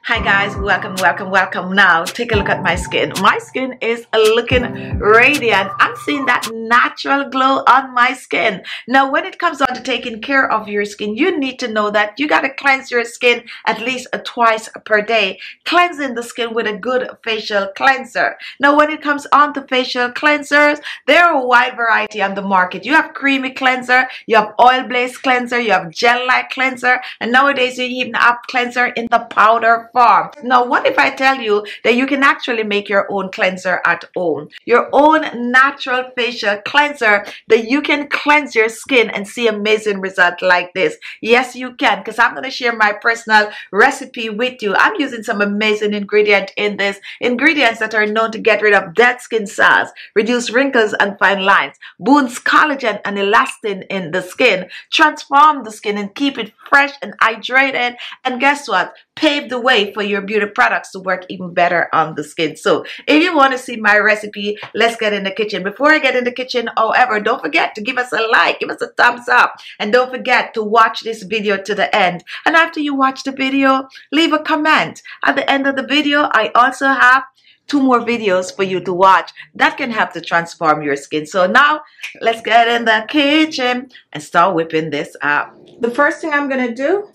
Hi guys, welcome. Now take a look at my skin. My skin is looking radiant. I'm seeing that natural glow on my skin. Now when it comes on to taking care of your skin, you need to know that you got to cleanse your skin at least twice per day, cleansing the skin with a good facial cleanser. Now when it comes on to facial cleansers, there are a wide variety on the market. You have creamy cleanser, you have oil-based cleanser, you have gel-like cleanser, and nowadays you even have cleanser in the powder form. Now what if I tell you that you can actually make your own cleanser at home, your own natural facial cleanser that you can cleanse your skin and see amazing results like this? Yes, you can, because I'm going to share my personal recipe with you. I'm using some amazing ingredients in this, ingredients that are known to get rid of dead skin cells, reduce wrinkles and fine lines, boosts collagen and elastin in the skin, transform the skin and keep it fresh and hydrated, and guess what? Pave the way for your beauty products to work even better on the skin. So if you want to see my recipe, let's get in the kitchen. Before I get in the kitchen, however, don't forget to give us a like, give us a thumbs up, and don't forget to watch this video to the end. And after you watch the video, leave a comment. At the end of the video, I also have 2 more videos for you to watch that can help to transform your skin. So now let's get in the kitchen and start whipping this up. The first thing I'm going to do,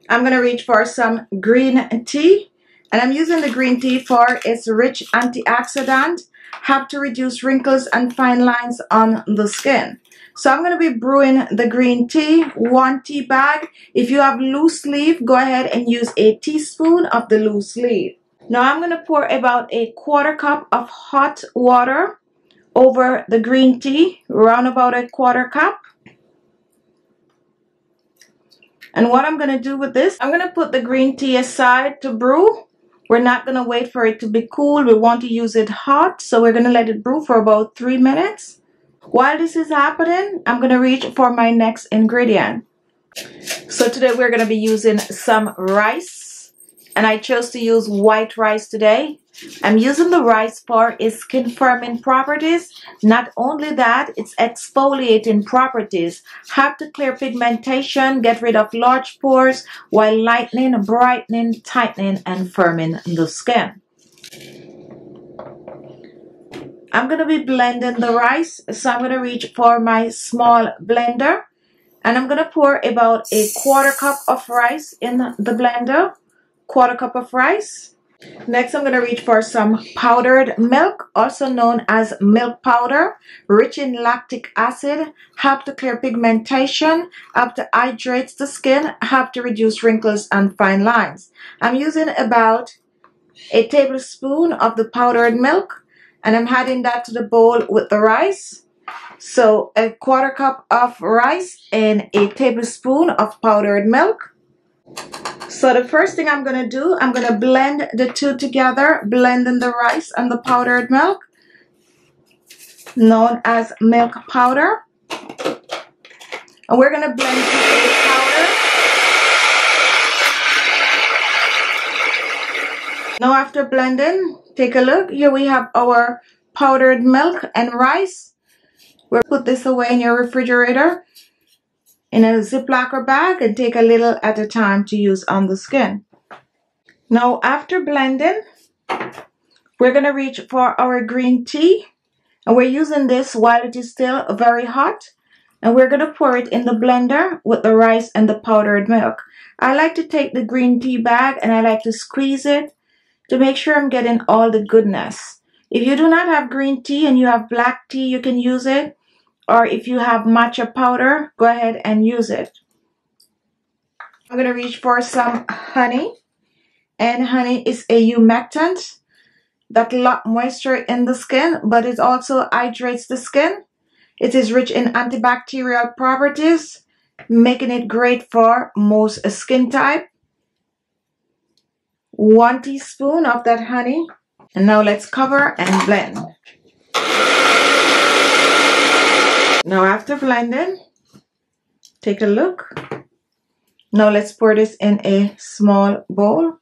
I'm going to reach for some green tea, and I'm using the green tea for its rich antioxidant, help to reduce wrinkles and fine lines on the skin. So I'm going to be brewing the green tea, 1 tea bag. If you have loose leaf, go ahead and use a teaspoon of the loose leaf. Now I'm going to pour about a 1/4 cup of hot water over the green tea, around about a 1/4 cup. And what I'm going to do with this, I'm going to put the green tea aside to brew. We're not going to wait for it to be cool. We want to use it hot, so we're going to let it brew for about 3 minutes. While this is happening, I'm going to reach for my next ingredient. So today we're going to be using some rice, and I chose to use white rice today. I'm using the rice for its skin firming properties. Not only that, its exfoliating properties, help to clear pigmentation, get rid of large pores, while lightening, brightening, tightening, and firming the skin. I'm going to be blending the rice, so I'm going to reach for my small blender, and I'm going to pour about a 1/4 cup of rice in the blender, 1/4 cup of rice. Next, I'm going to reach for some powdered milk, also known as milk powder, rich in lactic acid, help to clear pigmentation, help to hydrate the skin, help to reduce wrinkles and fine lines. I'm using about a tablespoon of the powdered milk, and I'm adding that to the bowl with the rice. So a 1/4 cup of rice and a tablespoon of powdered milk. So the first thing I'm going to do, I'm going to blend the two together, blending the rice and the powdered milk, known as milk powder. And we're going to blend the powder. Now after blending, take a look. Here we have our powdered milk and rice. We'll put this away in your refrigerator in a Ziploc bag and take a little at a time to use on the skin. Now after blending, we're going to reach for our green tea, and we're using this while it is still very hot, and we're going to pour it in the blender with the rice and the powdered milk. I like to take the green tea bag and I like to squeeze it to make sure I'm getting all the goodness. If you do not have green tea and you have black tea, you can use it. Or if you have matcha powder, go ahead and use it. I'm going to reach for some honey. And honey is a humectant that locks moisture in the skin, but it also hydrates the skin. It is rich in antibacterial properties, making it great for most skin type. 1 teaspoon of that honey. And now let's cover and blend. Now after blending, take a look. Now let's pour this in a small bowl.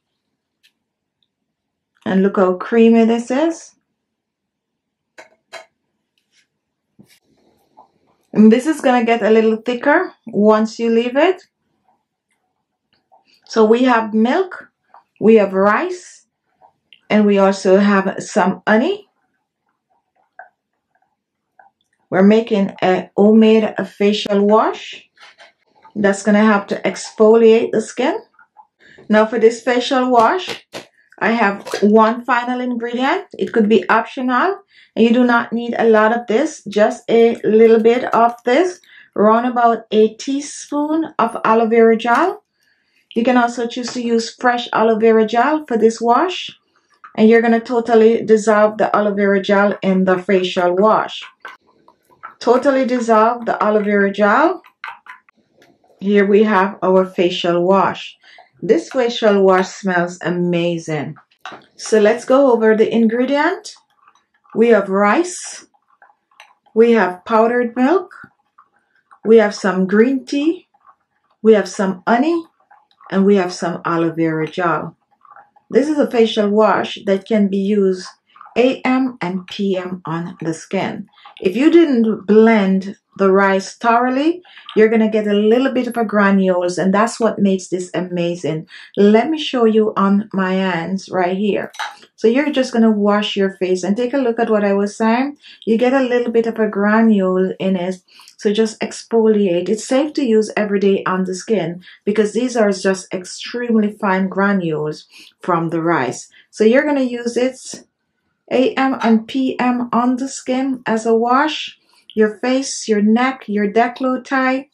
And look how creamy this is. And this is going to get a little thicker once you leave it. So we have milk, We have rice, and we also have some honey. We're making a homemade facial wash that's going to help to exfoliate the skin. Now for this facial wash, I have one final ingredient. It could be optional, and you do not need a lot of this, just a little bit of this, around about a teaspoon of aloe vera gel. You can also choose to use fresh aloe vera gel for this wash, and you're going to totally dissolve the aloe vera gel in the facial wash. Totally dissolve the aloe vera gel. Here we have our facial wash. This facial wash smells amazing. So let's go over the ingredient. We have rice. We have powdered milk. We have some green tea. We have some honey. And we have some aloe vera gel. This is a facial wash that can be used AM and PM on the skin. If you didn't blend the rice thoroughly, you're going to get a little bit of a granules, and that's what makes this amazing. Let me show you on my hands right here. So you're just going to wash your face and take a look at what I was saying. You get a little bit of a granule in it, so just exfoliate. It's safe to use every day on the skin because these are just extremely fine granules from the rice. So you're going to use it AM and PM on the skin as a wash, your face, your neck, your décolleté.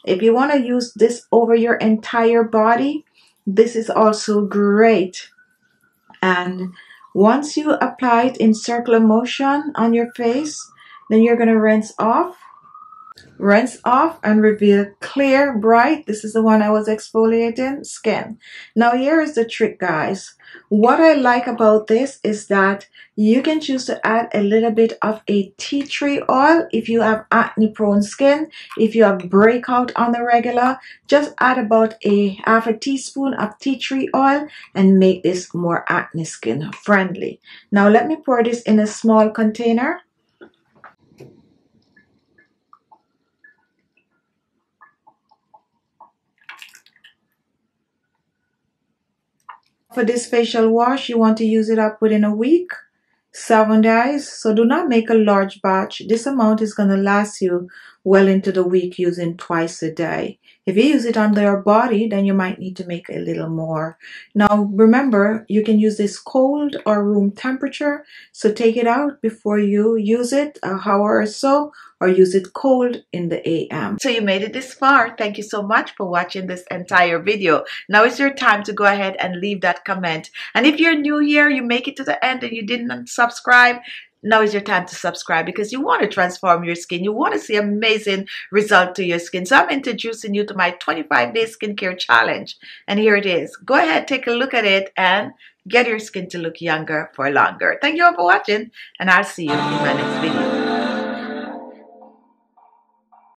If you want to use this over your entire body, this is also great. And once you apply it in circular motion on your face, then you're going to rinse off and reveal clear, bright, this is the one I was exfoliating, skin. Now here is the trick, guys. What I like about this is that you can choose to add a little bit of a tea tree oil if you have acne prone skin. If you have breakout on the regular, just add about a half a teaspoon of tea tree oil and make this more acne skin friendly. Now let me pour this in a small container. For this facial wash, you want to use it up within a week, 7 days. So do not make a large batch. This amount is going to last you well into the week, using twice a day. If you use it on your body, then you might need to make a little more. Now remember, you can use this cold or room temperature. So take it out before you use it, an hour or so, or use it cold in the AM. So you made it this far. Thank you so much for watching this entire video. Now it's your time to go ahead and leave that comment. And if you're new here, you make it to the end and you didn't subscribe, now is your time to subscribe because you want to transform your skin. You want to see amazing result to your skin. So I'm introducing you to my 25-day skincare challenge. And here it is. Go ahead, take a look at it and get your skin to look younger for longer. Thank you all for watching, and I'll see you in my next video.